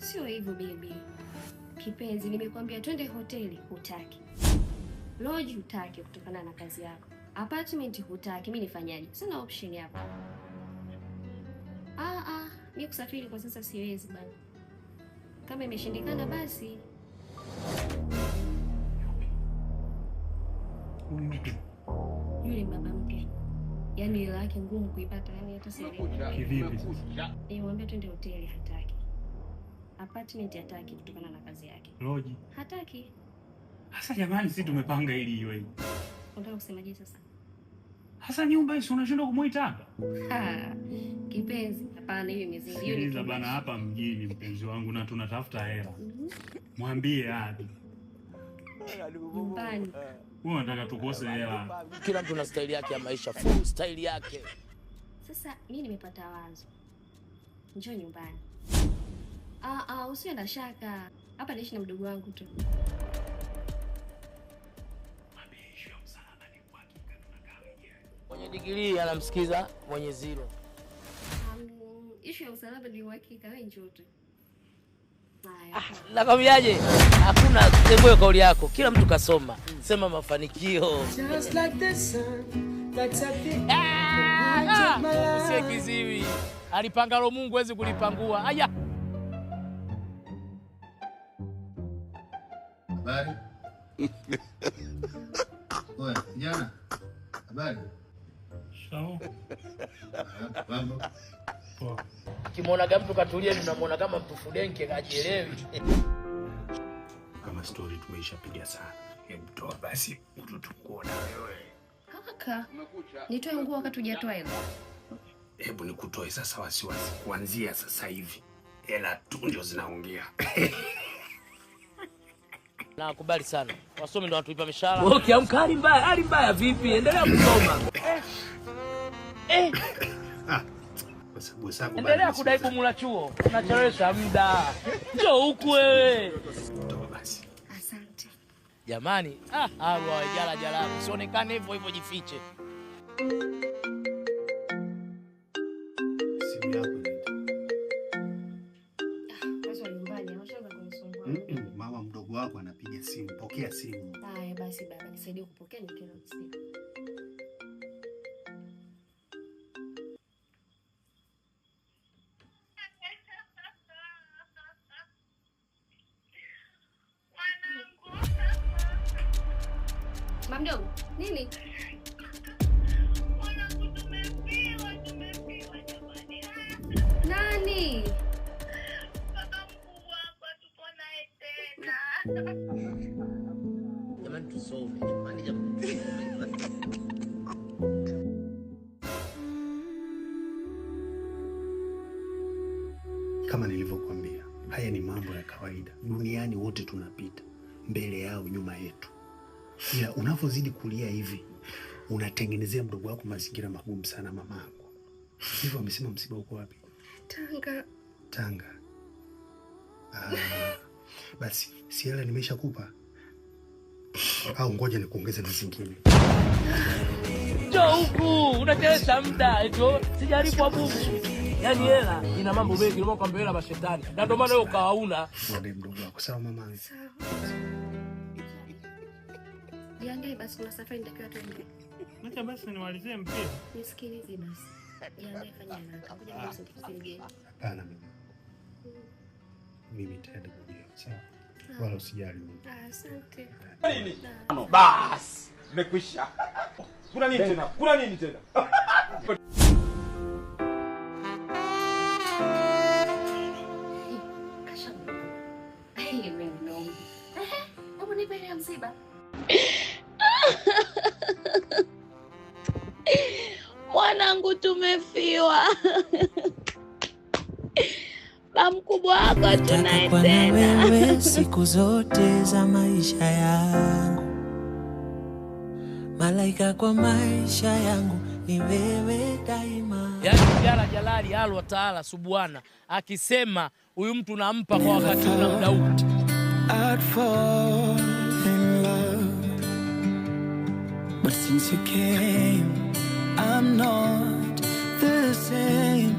Sio hivyo baby. Kipenzi, nimekwambia twende hoteli, hutaki. Lodge hutaki kutokana na kazi yako. Apartment hutaki, mimi nifanyaje? Sina option hapa. Mimi kusafiri kwa sasa siwezi bana. Kama imeshindikana basi. Yule baba mke. Yaani ile yake ngumu kuipata, yani hata sielewi. Kivipi sasa? Niwaambia twende hoteli, hataki. Apartment hataki kutokana na kazi yake. Lodge hataki. Sasa jamani, sisi tumepanga ili iwe hivi. Unataka kusemaje sasa? Sasa nyumba hii unashindwa kumuita hapa? Kipenzi, hapana, hiyo mizingi hiyo ni bana hapa mjini mpenzi wangu, na tunatafuta hela. Mwambie hadi. Nyumbani. Wewe unataka tukose hela. Kila mtu na style yake ya maisha, full style yake. Sasa mimi nimepata wazo. Njoo nyumbani. Usiwe na shaka. Hapa naishi na mdogo wangu tu. Mwenye degree anamsikiza mwenye zero. Issue ya usalama ni uhakika, wewe njoo tu. Nakwambiaje? Hakuna tembeo kauli yako. Kila mtu kasoma. Sema mafanikio. Just like the sun that's at the end. Usiye kiziwi. Alipangalo Mungu hawezi kulipangua. Aya. Habari? Oe, jana. Habari? Sawa. Mambo. Poa. Kimwona mtu katulia, tunamwona kama mtu fudenke kajielewi. Kama story tumeishapiga sana. Hebu toa basi mtu tukuona wewe. Kaka. Nitoe nguo wakati hujatoa hela. Hebu nikutoe sasa wasiwasi. Kuanzia sasa hivi hela tu ndio zinaongea. Nakubali sana. Wasomi ndio watuipa mishahara. Okay, amka hali mbaya vipi? Endelea kusoma. Endelea kudai kumula chuo. Unachelewesha muda. Njoo huku wewe. Toa basi. Asante. Jamani, hawa jala usionekane hivyo jifiche. Simu yako ndio. Mama mdogo wako anapiga simu. Pokea simu. Haya basi baba, nisaidie kupokea nikero simu. Mamdogo, nini? Nani? Jamani tusome, jamani jamani. Kama nilivyokuambia, haya ni mambo ya kawaida. Duniani wote tunapita, mbele yao, nyuma yetu. Ila unapozidi kulia hivi, unatengenezea mdogo wako mazingira magumu sana mamangu. Hivyo amesema msiba uko wapi? Tanga. Basi, si hela nimeshakupa. Au ngoja nikuongeze na zingine. Njoo huku, unachelewesha muda. Eti sijalipwa bubu. Yaani hela ina mambo mengi, ndio kwamba hela mashetani. Na ndio maana wewe ukawauna. Ndio mdogo wako, sawa mama? Sawa. Jiandae basi, kuna safari nitakiwa tuende. Acha basi niwalizie mpira. Nisikilize basi. Jiandae, fanya haraka. Ngoja basi tufikie. Hapana mimi. Mimi nitaenda kujua, sawa? Wala usijali. Asante. Nini? Bas, nimekwisha. Kuna nini tena? Kuna nini tena? Hebu nipe ile msiba. Mwanangu tumefiwa. Ba mkubwa wako tunaendana. Wewe siku zote za maisha yangu. Malaika kwa maisha yangu ni wewe daima. Yaani jala jalali Allah Taala Subhana akisema huyu mtu nampa kwa wakati na muda huu. I'd fall in love, but since you came, I'm not the same.